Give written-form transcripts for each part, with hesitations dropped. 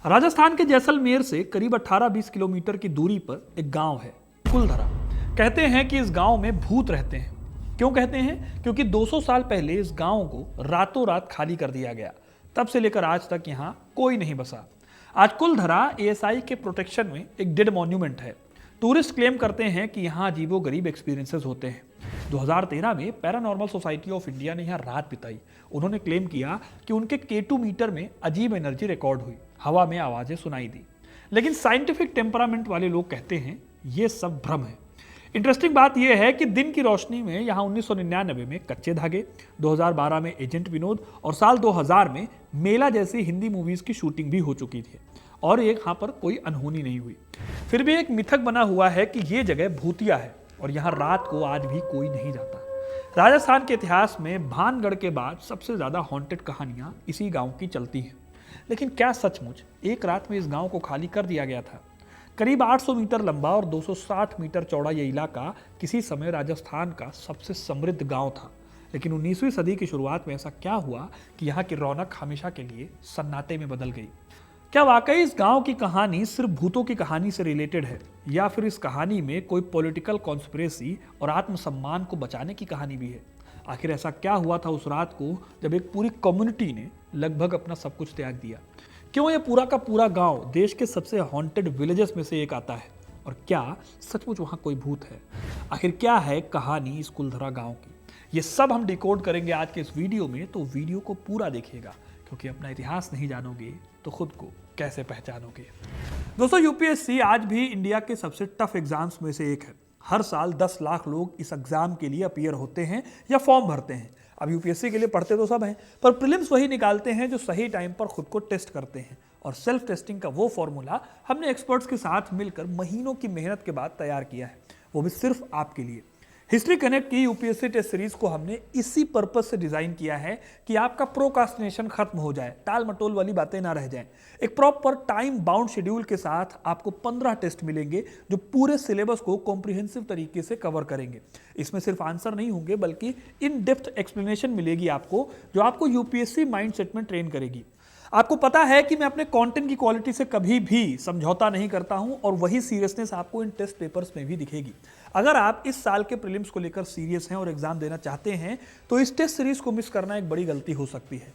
राजस्थान के जैसलमेर से करीब 18-20 किलोमीटर की दूरी पर एक गांव है, कुलधरा। कहते हैं कि इस गांव में भूत रहते हैं। क्यों कहते हैं? क्योंकि 200 साल पहले इस गांव को रातों रात खाली कर दिया गया। तब से लेकर आज तक यहां कोई नहीं बसा। आज कुलधरा एएसआई के प्रोटेक्शन में एक डेड मॉन्यूमेंट है। टूरिस्ट क्लेम करते हैं कि यहाँ अजीबोगरीब एक्सपीरियंसेस होते हैं। 2013 में पैरानॉर्मल सोसाइटी ऑफ इंडिया ने यहाँ रात बिताई। उन्होंने क्लेम किया कि उनके K2 मीटर में अजीब एनर्जी रिकॉर्ड हुई, हवा में आवाजें सुनाई दी। लेकिन साइंटिफिक टेम्परामेंट वाले लोग कहते हैं ये सब भ्रम है। इंटरेस्टिंग बात यह है कि दिन की रोशनी में यहाँ 1999 में कच्चे धागे, 2012 में एजेंट विनोद और साल 2000 में मेला जैसी हिंदी मूवीज की शूटिंग भी हो चुकी थी और यहाँ पर कोई अनहोनी नहीं हुई। फिर भी एक मिथक बना हुआ है कि ये जगह भूतिया है और यहाँ रात को आज भी कोई नहीं जाता। राजस्थान के इतिहास में भानगढ़ के बाद सबसे ज्यादा हॉन्टेड कहानियां इसी गांव की चलती हैं। लेकिन क्या सचमुच एक रात में इस गांव को खाली कर दिया गया था? करीब 800 मीटर लंबा और 260 मीटर चौड़ा ये इलाका किसी समय राजस्थान का सबसे समृद्ध गांव था। लेकिन 19वीं सदी की शुरुआत में ऐसा क्या हुआ कि यहाँ की रौनक हमेशा के लिए सन्नाटे में बदल गई? क्या वाकई इस गांव की कहानी सिर्फ भूतों की कहानी से रिलेटेड है, या फिर इस कहानी में कोई पॉलिटिकल कॉन्स्पिरेसी और आत्मसम्मान को बचाने की कहानी भी है? आखिर ऐसा क्या हुआ था उस रात को जब एक पूरी कम्युनिटी ने लगभग अपना सब कुछ त्याग दिया? क्यों ये पूरा का पूरा गांव देश के सबसे हॉन्टेड विलेजेस में से एक आता है? और क्या सचमुच वहां कोई भूत है? आखिर क्या है कहानी इस कुलधरा गांव की? ये सब हम डिकोड करेंगे आज के इस वीडियो में, तो वीडियो को पूरा देखिएगा, क्योंकि अपना इतिहास नहीं जानोगे तो खुद को कैसे पहचानोगे। दोस्तों, यूपीएससी आज भी इंडिया के सबसे टफ एग्जाम्स में से एक है। हर साल 10 लाख लोग इस एग्जाम के लिए अपीयर होते हैं या फॉर्म भरते हैं। अब यूपीएससी के लिए पढ़ते तो सब हैं, पर प्रीलिम्स वही निकालते हैं जो सही टाइम पर खुद को टेस्ट करते हैं। और सेल्फ टेस्टिंग का वो फॉर्मूला हमने एक्सपर्ट्स के साथ मिलकर महीनों की मेहनत के बाद तैयार किया है, वो भी सिर्फ आपके लिए। हिस्ट्री कनेक्ट की यूपीएससी टेस्ट सीरीज को हमने इसी पर्पस से डिजाइन किया है कि आपका प्रोकास्टिनेशन खत्म हो जाए, टाल मटोल वाली बातें ना रह जाएं। एक प्रॉपर टाइम बाउंड शेड्यूल के साथ आपको 15 टेस्ट मिलेंगे जो पूरे सिलेबस को कॉम्प्रिहेंसिव तरीके से कवर करेंगे। इसमें सिर्फ आंसर नहीं होंगे बल्कि इन डेप्थ एक्सप्लेनेशन मिलेगी आपको, जो आपको यूपीएससी माइंडसेट में ट्रेन करेगी। आपको पता है कि मैं अपने कंटेंट की क्वालिटी से कभी भी समझौता नहीं करता हूं और वही सीरियसनेस आपको इन टेस्ट पेपर्स में भी दिखेगी। अगर आप इस साल के प्रीलिम्स को लेकर सीरियस हैं और एग्जाम देना चाहते हैं तो इस टेस्ट सीरीज को मिस करना एक बड़ी गलती हो सकती है।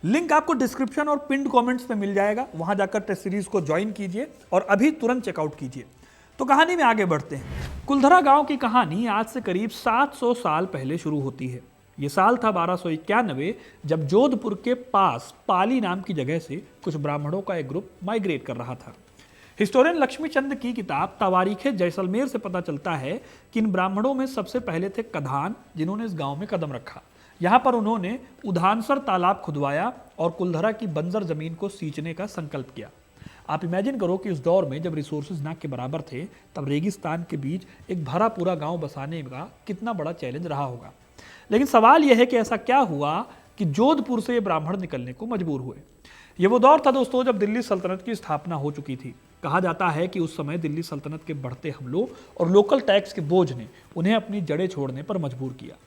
लिंक आपको डिस्क्रिप्शन और पिन्ड कमेंट्स में मिल जाएगा, वहां जाकर टेस्ट सीरीज को ज्वाइन कीजिए और अभी तुरंत चेकआउट कीजिए। तो कहानी में आगे बढ़ते हैं। कुलधरा गांव की कहानी आज से करीब 700 साल पहले शुरू होती है। ये साल था 1291, जब जोधपुर के पास पाली नाम की जगह से कुछ ब्राह्मणों का एक ग्रुप माइग्रेट कर रहा था। हिस्टोरियन लक्ष्मीचंद की किताब तवारीखे जैसलमेर से पता चलता है कि इन ब्राह्मणों में सबसे पहले थे कधान, जिन्होंने इस गांव में कदम रखा। यहाँ पर उन्होंने उधानसर तालाब खुदवाया और कुलधरा की बंजर जमीन को सींचने का संकल्प किया। आप इमेजिन करो कि उस दौर में जब रिसोर्सेज ना के बराबर थे, तब रेगिस्तान के बीच एक भरा पूरा गांव बसाने का कितना बड़ा चैलेंज रहा होगा। लेकिन सवाल यह है कि ऐसा क्या हुआ कि जोधपुर से ये ब्राह्मण निकलने को मजबूर हुए। ये वो दौर था दोस्तों जब दिल्ली सल्तनत की स्थापना हो चुकी थी। कहा जाता है कि उस समय दिल्ली सल्तनत के बढ़ते हमलों और लोकल टैक्स के बोझ ने उन्हें अपनी जड़ें छोड़ने पर मजबूर किया।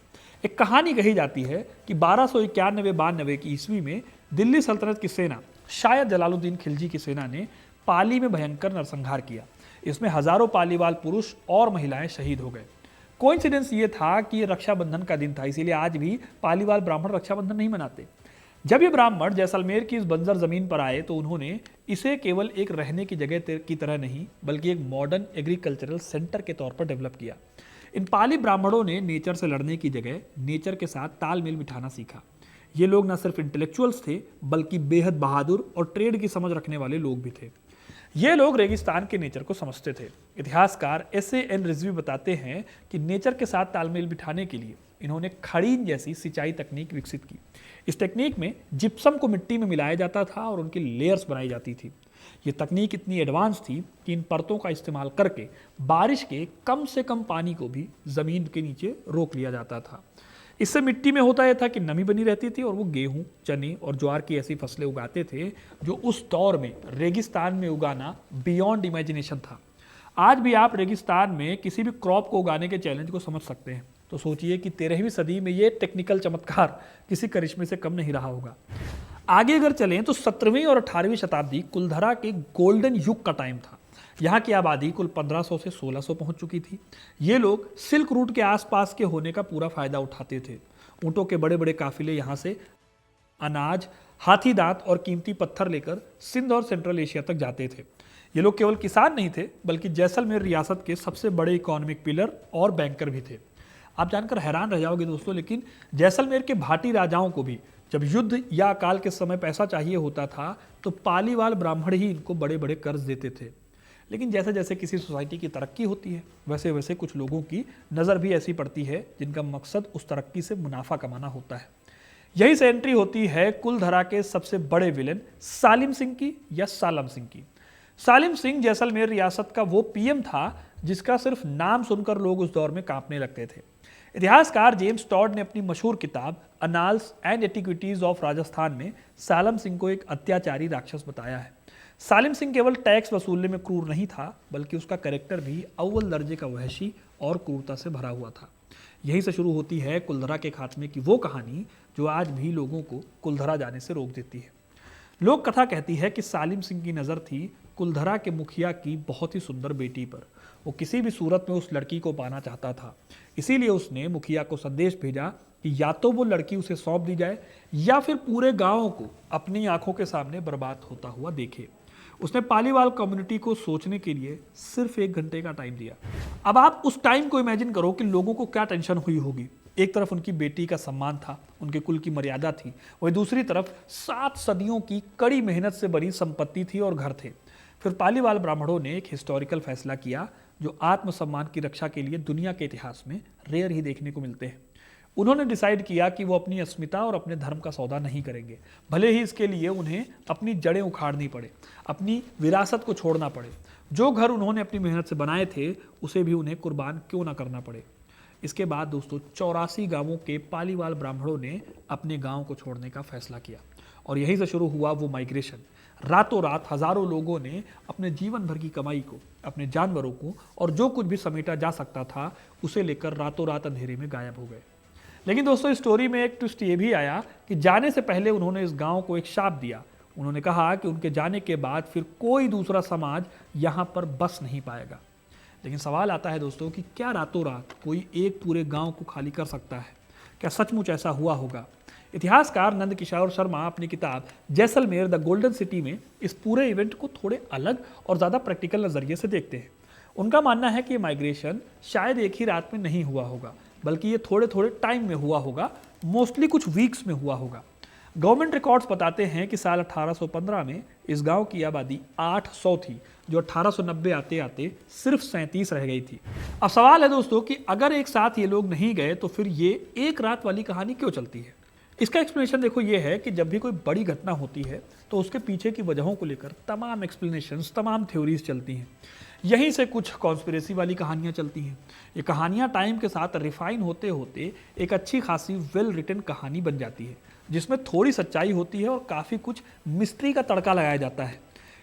एक कहानी कही जाती है कि 1291-92 की ईस्वी में दिल्ली सल्तनत की सेना, शायद जलालुद्दीन खिलजी की सेना ने पाली में भयंकर नरसंहार किया। इसमें हजारों पालीवाल पुरुष और महिलाएं शहीद हो गए। कोइंसिडेंस ये था कि ये रक्षाबंधन का दिन था, इसीलिए आज भी पालीवाल ब्राह्मण रक्षाबंधन नहीं मनाते। जब ये ब्राह्मण जैसलमेर की इस बंजर जमीन पर आए तो उन्होंने इसे केवल एक रहने की जगह की तरह नहीं बल्कि एक मॉडर्न एग्रीकल्चरल सेंटर के तौर पर डेवलप किया। इन पाली ब्राह्मणों ने नेचर से लड़ने की जगह नेचर के साथ तालमेल बिठाना सीखा। ये लोग न सिर्फ इंटेलेक्चुअल्स थे बल्कि बेहद बहादुर और ट्रेड की समझ रखने वाले लोग भी थे। ये लोग रेगिस्तान के नेचर को समझते थे। इतिहासकार S.A.N. रिजवी बताते हैं कि नेचर के साथ तालमेल बिठाने के लिए इन्होंने खड़ीन जैसी सिंचाई तकनीक विकसित की। इस टेक्निक में जिप्सम को मिट्टी में मिलाया जाता था और उनकी लेयर्स बनाई जाती थी। ये तकनीक इतनी एडवांस थी कि इन परतों का इस्तेमाल करके बारिश के कम से कम पानी को भी जमीन के नीचे रोक लिया जाता था। इससे मिट्टी में होता यह था कि नमी बनी रहती थी और वो गेहूं, चने और ज्वार की ऐसी फसलें उगाते थे जो उस दौर में रेगिस्तान में उगाना बियॉन्ड इमेजिनेशन था। आज भी आप रेगिस्तान में किसी भी क्रॉप को उगाने के चैलेंज को समझ सकते हैं। तो सोचिए कि 13वीं सदी में ये टेक्निकल चमत्कार किसी करिश्मे से कम नहीं रहा होगा। आगे अगर चलें तो 17वीं और 18वीं शताब्दी कुलधरा के गोल्डन युग का टाइम था। यहाँ की आबादी कुल 1500 से 1600 पहुंच चुकी थी। ये लोग सिल्क रूट के आसपास के होने का पूरा फायदा उठाते थे। ऊँटों के बड़े बड़े काफिले यहाँ से अनाज, हाथी दांत और कीमती पत्थर लेकर सिंध और सेंट्रल एशिया तक जाते थे। ये लोग केवल किसान नहीं थे, बल्कि जैसलमेर रियासत के सबसे बड़े इकोनॉमिक पिलर और बैंकर भी थे। आप जानकर हैरान रह जाओगे दोस्तों, लेकिन जैसलमेर के भाटी राजाओं को भी जब युद्ध या अकाल के समय पैसा चाहिए होता था तो पालीवाल ब्राह्मण ही इनको बड़े बड़े कर्ज देते थे। लेकिन जैसे जैसे किसी सोसाइटी की तरक्की होती है, वैसे वैसे कुछ लोगों की नज़र भी ऐसी पड़ती है जिनका मकसद उस तरक्की से मुनाफा कमाना होता है। यही से एंट्री होती है कुलधरा के सबसे बड़े विलेन सालिम सिंह की या सालम सिंह की। सालिम सिंह जैसलमेर रियासत का वो पीएम था जिसका सिर्फ नाम सुनकर लोग उस दौर में कांपने लगते थे। इतिहासकार जेम्स टॉड ने अपनी मशहूर किताब annals and antiquities of Rajasthan में सालम सिंह को एक अत्याचारी राक्षस बताया है। सालिम सिंह केवल टैक्स वसूलने में क्रूर नहीं था, बल्कि उसका कैरेक्टर भी अव्वल दर्जे का वहशी और क्रूरता से भरा हुआ था। यहीं से शुरू होती है कुलधरा के खात्मे की वो कहानी जो आज भी लोगों को कुलधरा जाने से रोक देती है। लोक कथा कहती है कि सालिम सिंह की नज़र थी कुलधरा के मुखिया की बहुत ही सुंदर बेटी पर। वो किसी भी सूरत में उस लड़की को पाना चाहता था, इसीलिए उसने मुखिया को संदेश भेजा कि या तो वो लड़की उसे सौंप दी जाए या फिर पूरे गांव को अपनी आंखों के सामने बर्बाद होता हुआ देखे। उसने पालीवाल कम्युनिटी को सोचने के लिए सिर्फ 1 घंटे का टाइम दिया। अब आप उस टाइम को इमेजिन करो कि लोगों को क्या टेंशन हुई होगी। एक तरफ उनकी बेटी का सम्मान था, उनके कुल की मर्यादा थी, वहीं दूसरी तरफ 7 सदियों की कड़ी मेहनत से बनी संपत्ति थी और घर थे। फिर पालीवाल ब्राह्मणों ने एक हिस्टोरिकल फैसला किया जो आत्मसम्मान की रक्षा के लिए दुनिया के इतिहास में रेयर ही देखने को मिलते हैं। उन्होंने डिसाइड किया कि वो अपनी अस्मिता और अपने धर्म का सौदा नहीं करेंगे, भले ही इसके लिए उन्हें अपनी जड़ें उखाड़नी पड़े, अपनी विरासत को छोड़ना पड़े। जो घर उन्होंने अपनी मेहनत से बनाए थे उसे भी उन्हें कुर्बान क्यों ना करना पड़े। इसके बाद दोस्तों 84 गांवों के पालीवाल ब्राह्मणों ने अपने गांव को छोड़ने का फैसला किया और यहीं से शुरू हुआ वो माइग्रेशन। रातों रात हजारों लोगों ने अपने जीवन भर की कमाई को, अपने जानवरों को और जो कुछ भी समेटा जा सकता था उसे लेकर रातों रात अंधेरे में गायब हो गए। लेकिन दोस्तों इस स्टोरी में एक ट्विस्ट ये भी आया कि जाने से पहले उन्होंने इस गांव को एक शाप दिया। उन्होंने कहा कि उनके जाने के बाद फिर कोई दूसरा समाज यहाँ पर बस नहीं पाएगा। लेकिन सवाल आता है दोस्तों कि क्या रातों रात कोई एक पूरे गांव को खाली कर सकता है? क्या सचमुच ऐसा हुआ होगा? इतिहासकार नंद किशोर शर्मा अपनी किताब जैसलमेर द गोल्डन सिटी में इस पूरे इवेंट को थोड़े अलग और ज़्यादा प्रैक्टिकल नज़रिए से देखते हैं। उनका मानना है कि ये माइग्रेशन शायद एक ही रात में नहीं हुआ होगा, बल्कि ये थोड़े थोड़े टाइम में हुआ होगा, मोस्टली कुछ वीक्स में हुआ होगा। गवर्नमेंट रिकॉर्ड्स बताते हैं कि साल 1815 में इस गांव की आबादी 800 थी, जो 1890 आते आते सिर्फ 37 रह गई थी। अब सवाल है दोस्तों कि अगर एक साथ ये लोग नहीं गए तो फिर ये एक रात वाली कहानी क्यों चलती है? इसका एक्सप्लेनेशन देखो ये है कि जब भी कोई बड़ी घटना होती है तो उसके पीछे की वजहों को लेकर तमाम एक्सप्लेनेशंस, तमाम थ्योरीज चलती हैं। यहीं से कुछ कॉन्स्पिरेसी वाली कहानियाँ चलती हैं। ये कहानियाँ टाइम के साथ रिफाइन होते होते एक अच्छी खासी वेल रिटन कहानी बन जाती है, जिसमें थोड़ी सच्चाई होती है और काफ़ी कुछ मिस्ट्री का तड़का लगाया जाता है।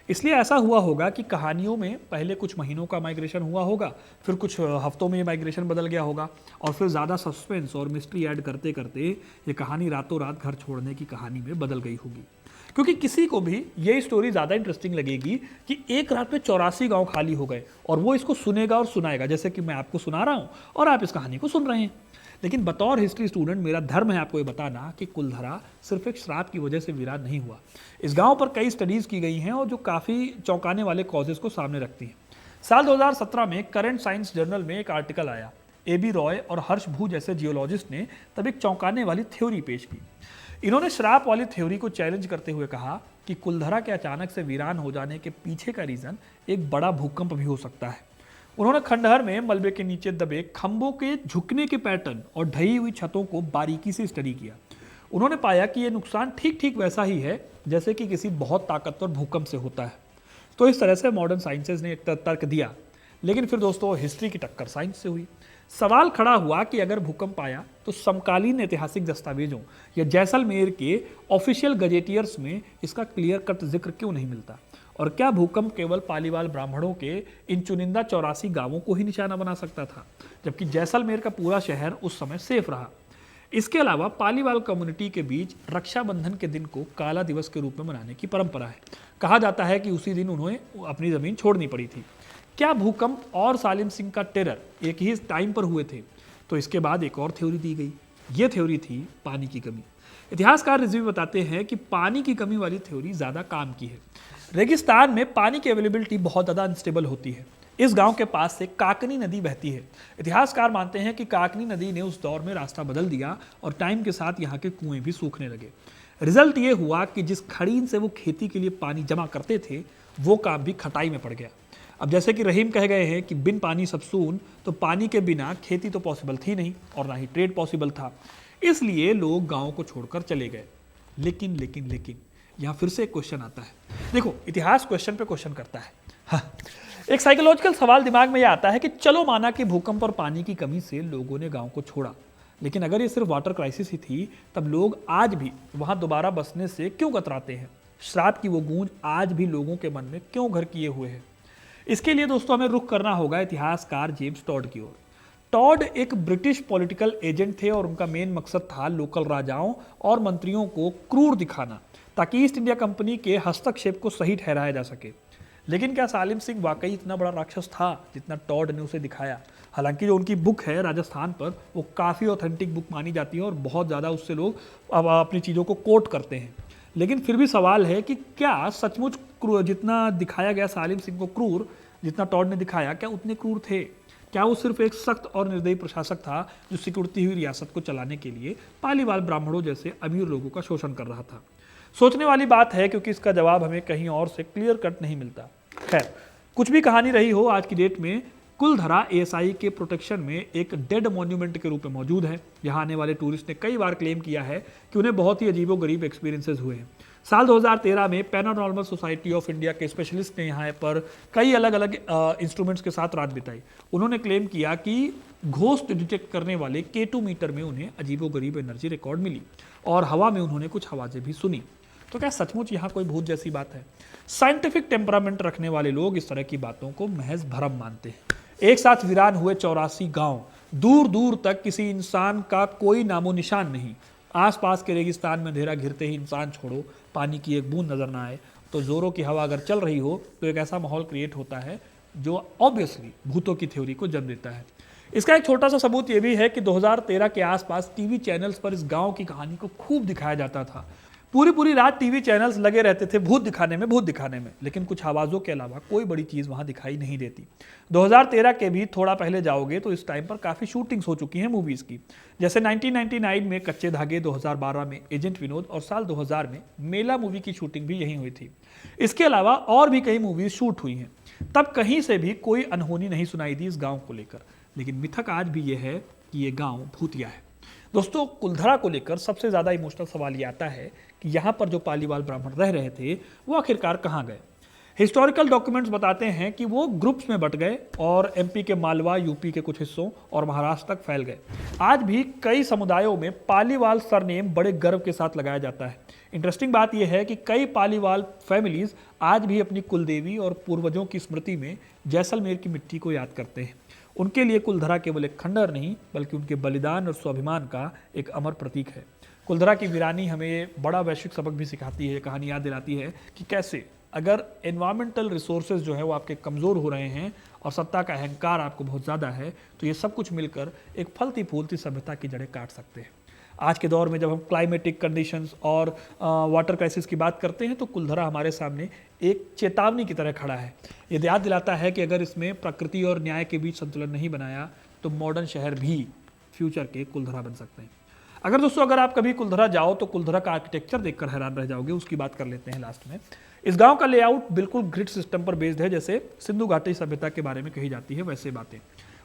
इसलिए ऐसा हुआ होगा कि कहानियों में पहले कुछ महीनों का माइग्रेशन हुआ होगा, फिर कुछ हफ्तों में ये माइग्रेशन बदल गया होगा और फिर ज़्यादा सस्पेंस और मिस्ट्री ऐड करते करते ये कहानी रातों रात घर छोड़ने की कहानी में बदल गई होगी। क्योंकि किसी को भी ये स्टोरी ज़्यादा इंटरेस्टिंग लगेगी कि एक रात में 84 गांव खाली हो गए और वो इसको सुनेगा और सुनाएगा, जैसे कि मैं आपको सुना रहा हूँ और आप इस कहानी को सुन रहे हैं। लेकिन बतौर हिस्ट्री स्टूडेंट मेरा धर्म है आपको ये बताना कि कुलधरा सिर्फ एक श्राप की वजह से वीरान नहीं हुआ। इस गांव पर कई स्टडीज़ की गई हैं और जो काफ़ी चौंकाने वाले कॉजेज़ को सामने रखती हैं। साल 2017 में करंट साइंस जर्नल में एक आर्टिकल आया। AB रॉय और हर्ष भू जैसे जियोलॉजिस्ट ने तब एक चौंकाने वाली थ्योरी पेश की। इन्होंने श्राप वाली थ्योरी को चैलेंज करते हुए कहा कि कुलधरा के अचानक से वीरान हो जाने के पीछे का रीज़न एक बड़ा भूकंप भी हो सकता है। उन्होंने खंडहर में मलबे के नीचे दबे खंभों के झुकने के पैटर्न और ढही हुई छतों को बारीकी से स्टडी किया। उन्होंने पाया कि यह नुकसान ठीक ठीक वैसा ही है जैसे कि किसी बहुत ताकतवर भूकंप से होता है। तो इस तरह से मॉडर्न साइंसेज ने एक तर्क दिया, लेकिन फिर दोस्तों हिस्ट्री की टक्कर साइंस से हुई। सवाल खड़ा हुआ कि अगर भूकंप आया तो समकालीन ऐतिहासिक दस्तावेजों या जैसलमेर के ऑफिशियल गजेटियर्स में इसका क्लियर कट जिक्र क्यों नहीं मिलता? और क्या भूकंप केवल पालीवाल ब्राह्मणों के इन चुनिंदा 84 गांवों को ही निशाना बना सकता था, जबकि जैसलमेर का पूरा शहर उस समय सेफ रहा? इसके अलावा पालीवाल कम्युनिटी के बीच रक्षाबंधन के दिन को काला दिवस के रूप में मनाने की परंपरा है। कहा जाता है कि उसी दिन उन्हें अपनी जमीन छोड़नी पड़ी थी। क्या भूकंप और सालिम सिंह का टेरर एक ही टाइम पर हुए थे? तो इसके बाद एक और थ्योरी दी गई। ये थ्योरी थी पानी की कमी। इतिहासकार रिजवी बताते हैं कि पानी की कमी वाली थ्योरी ज्यादा काम की है। रेगिस्तान में पानी की अवेलेबिलिटी बहुत ज्यादा अनस्टेबल होती है। इस गांव के पास से काकनी नदी बहती है। इतिहासकार मानते हैं कि काकनी नदी ने उस दौर में रास्ता बदल दिया और टाइम के साथ यहाँ के कुएं भी सूखने लगे। रिजल्ट ये हुआ कि जिस खड़ीन से वो खेती के लिए पानी जमा करते थे वो काम भी खटाई में पड़ गया। अब जैसे कि रहीम कह गए हैं कि बिन पानी सब सून, तो पानी के बिना खेती तो पॉसिबल थी नहीं और ना ही ट्रेड पॉसिबल था। इसलिए लोग गांव को छोड़कर चले गए। लेकिन लेकिन लेकिन यहाँ फिर से एक क्वेश्चन आता है। देखो, इतिहास क्वेश्चन पे क्वेश्चन करता है। हाँ, एक साइकोलॉजिकल सवाल दिमाग में यह आता है कि चलो माना कि भूकंप और पानी की कमी से लोगों ने गांव को छोड़ा, लेकिन अगर ये सिर्फ वाटर क्राइसिस ही थी तब लोग आज भी वहां दोबारा बसने से क्यों कतराते हैं? श्राप की वो गूंज आज भी लोगों के मन में क्यों घर किए हुए है? इसके लिए दोस्तों हमें रुख करना होगा इतिहासकार जेम्स टॉड की ओर। टॉड एक ब्रिटिश पॉलिटिकल एजेंट थे और उनका मेन मकसद था लोकल राजाओं और मंत्रियों को क्रूर दिखाना ताकि ईस्ट इंडिया कंपनी के हस्तक्षेप को सही ठहराया जा सके। लेकिन क्या सालिम सिंह वाकई इतना बड़ा राक्षस था जितना टॉड ने उसे दिखाया? हालांकि जो उनकी बुक है राजस्थान पर, वो काफ़ी ऑथेंटिक बुक मानी जाती है और बहुत ज़्यादा उससे लोग अपनी चीज़ों को कोट करते हैं। लेकिन फिर भी सवाल है कि क्या सचमुच जितना दिखाया गया सालिम सिंह को क्रूर, जितना टॉड ने दिखाया, क्या उतने क्रूर थे? क्या वो सिर्फ एक सख्त और निर्दयी प्रशासक था जो सिकुड़ती हुई रियासत को चलाने के लिए पालीवाल ब्राह्मणों जैसे अमीर लोगों का शोषण कर रहा था? सोचने वाली बात है, क्योंकि इसका जवाब हमें कहीं और से क्लियर कट नहीं मिलता। खैर, कुछ भी कहानी रही हो, आज की डेट में कुलधरा एएसआई के प्रोटेक्शन में एक डेड मॉन्यूमेंट के रूप में मौजूद है। यहाँ आने वाले टूरिस्ट ने कई बार क्लेम किया है कि उन्हें बहुत ही अजीबोगरीब एक्सपीरियंसेस हुए हैं। साल 2013 में पैरानॉर्मल सोसाइटी ऑफ इंडिया के स्पेशलिस्ट ने यहाँ पर कई अलग अलग इंस्ट्रूमेंट्स के साथ रात बिताई। उन्होंने क्लेम किया कि घोस्ट डिटेक्ट करने वाले K2 मीटर में उन्हें अजीबोगरीब एनर्जी रिकॉर्ड मिली और हवा में उन्होंने कुछ आवाजें भी सुनी। तो क्या सचमुच यहाँ कोई भूत जैसी बात है? साइंटिफिक टेम्परामेंट रखने वाले लोग इस तरह की बातों को महज भ्रम मानते हैं। एक साथ वीरान हुए 84 गांव, दूर दूर तक किसी इंसान का कोई नामो निशान नहीं। आसपास के रेगिस्तान में अंधेरा घिरते ही इंसान छोड़ो पानी की एक बूंद नजर ना आए, तो जोरों की हवा अगर चल रही हो तो एक ऐसा माहौल क्रिएट होता है जो ऑब्वियसली भूतों की थ्योरी को जन्म देता है। इसका एक छोटा सा सबूत यह भी है कि 2013 के आसपास टीवी चैनल्स पर इस गांव की कहानी को खूब दिखाया जाता था। पूरी पूरी रात टीवी चैनल्स लगे रहते थे भूत दिखाने में, लेकिन कुछ आवाज़ों के अलावा कोई बड़ी चीज़ वहाँ दिखाई नहीं देती। 2013 के भी थोड़ा पहले जाओगे तो इस टाइम पर काफ़ी शूटिंग्स हो चुकी हैं मूवीज़ की, जैसे 1999 में कच्चे धागे, 2012 में एजेंट विनोद और साल 2000 में मेला मूवी की शूटिंग भी यहीं हुई थी। इसके अलावा और भी कई मूवीज़ शूट हुई हैं। तब कहीं से भी कोई अनहोनी नहीं सुनाई दी इस गाँव को लेकर, लेकिन मिथक आज भी ये है कि ये गाँव भूतिया है। दोस्तों, कुलधरा को लेकर सबसे ज़्यादा इमोशनल सवाल ये आता है कि यहाँ पर जो पालीवाल ब्राह्मण रह रहे थे वो आखिरकार कहाँ गए? हिस्टोरिकल डॉक्यूमेंट्स बताते हैं कि वो ग्रुप्स में बट गए और एमपी के मालवा, यूपी के कुछ हिस्सों और महाराष्ट्र तक फैल गए। आज भी कई समुदायों में पालीवाल सरनेम बड़े गर्व के साथ लगाया जाता है। इंटरेस्टिंग बात यह है कि कई पालीवाल फैमिलीज आज भी अपनी कुलदेवी और पूर्वजों की स्मृति में जैसलमेर की मिट्टी को याद करते हैं। उनके लिए कुलधरा केवल एक खंडहर नहीं बल्कि उनके बलिदान और स्वाभिमान का एक अमर प्रतीक है। कुलधरा की वीरानी हमें बड़ा वैश्विक सबक भी सिखाती है। कहानी याद दिलाती है कि कैसे अगर एनवायरमेंटल रिसोर्सेज जो है वो आपके कमज़ोर हो रहे हैं और सत्ता का अहंकार आपको बहुत ज़्यादा है, तो ये सब कुछ मिलकर एक फलती फूलती सभ्यता की जड़ें काट सकते हैं। आज के दौर में जब हम क्लाइमेटिक कंडीशंस और वाटर क्राइसिस की बात करते हैं तो कुलधरा हमारे सामने एक चेतावनी की तरह खड़ा है। ये याद दिलाता है कि अगर इसमें प्रकृति और न्याय के बीच संतुलन नहीं बनाया तो मॉडर्न शहर भी फ्यूचर के कुलधरा बन सकते हैं। अगर आप कभी कुलधरा जाओ तो कुलधरा का आर्किटेक्चर देखकर हैरान रह जाओगे। उसकी बात कर लेते हैं लास्ट में। इस गांव का लेआउट बिल्कुल ग्रिड सिस्टम पर बेस्ड है, जैसे सिंधु घाटी सभ्यता के बारे में कही जाती है वैसे बातें।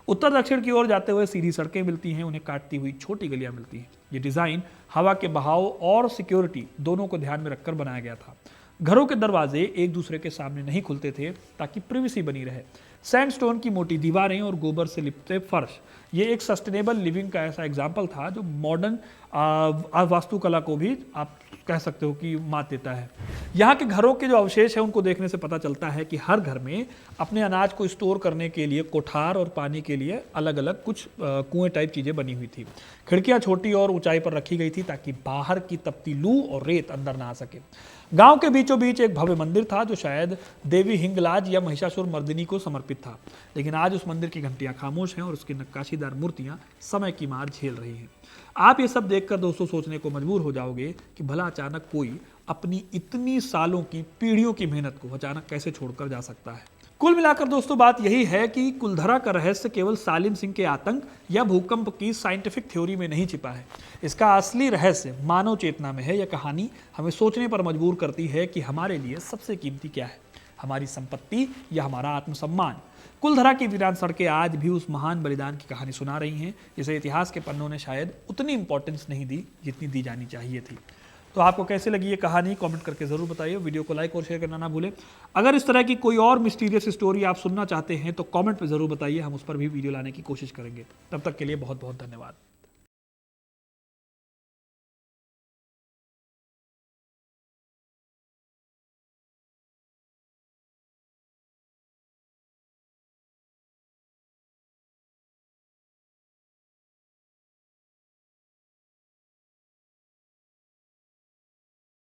उत्तर दक्षिण की ओर जाते हुए सीधी सड़कें मिलती हैं, उन्हें काटती हुई छोटी गलियां मिलती हैं। ये डिज़ाइन हवा के बहाव और सिक्योरिटी दोनों को ध्यान में रखकर बनाया गया था। घरों के दरवाजे एक दूसरे के सामने नहीं खुलते थे ताकि प्रिवेसी बनी रहे। सैंडस्टोन की मोटी दीवारें और गोबर से लिपटे फर्श, ये एक सस्टेनेबल लिविंग का ऐसा एग्जाम्पल था जो मॉडर्न वास्तुकला को भी आप कह सकते हो कि मात देता है। यहाँ के घरों के जो अवशेष है उनको देखने से पता चलता है कि हर घर में अपने अनाज को स्टोर करने के लिए कोठार और पानी के लिए अलग अलग कुछ कुएं टाइप चीज़ें बनी हुई थी। खिड़कियाँ छोटी और ऊंचाई पर रखी गई थी ताकि बाहर की तपती लू और रेत अंदर ना आ सके। गांव के बीचों बीच एक भव्य मंदिर था जो शायद देवी हिंगलाज या महिषासुर मर्दिनी को समर्पित था, लेकिन आज उस मंदिर की घंटियां खामोश हैं और उसकी नक्काशीदार मूर्तियां समय की मार झेल रही हैं। आप ये सब देखकर दोस्तों सोचने को मजबूर हो जाओगे कि भला अचानक कोई अपनी इतनी सालों की पीढ़ियों की मेहनत को अचानक कैसे छोड़कर जा सकता है। कुल मिलाकर दोस्तों बात यही है कि कुलधरा का रहस्य केवल सालिम सिंह के आतंक या भूकंप की साइंटिफिक थ्योरी में नहीं छिपा है। इसका असली रहस्य मानव चेतना में है। यह कहानी हमें सोचने पर मजबूर करती है कि हमारे लिए सबसे कीमती क्या है, हमारी संपत्ति या हमारा आत्मसम्मान। कुलधरा की वीरान सड़कें आज भी उस महान बलिदान की कहानी सुना रही हैं जिसे इतिहास के पन्नों ने शायद उतनी इंपॉर्टेंस नहीं दी जितनी दी जानी चाहिए थी। तो आपको कैसे लगी ये कहानी कमेंट करके जरूर बताइए। वीडियो को लाइक और शेयर करना ना भूलें। अगर इस तरह की कोई और मिस्टीरियस स्टोरी आप सुनना चाहते हैं तो कमेंट पे जरूर बताइए, हम उस पर भी वीडियो लाने की कोशिश करेंगे। तब तक के लिए बहुत बहुत धन्यवाद।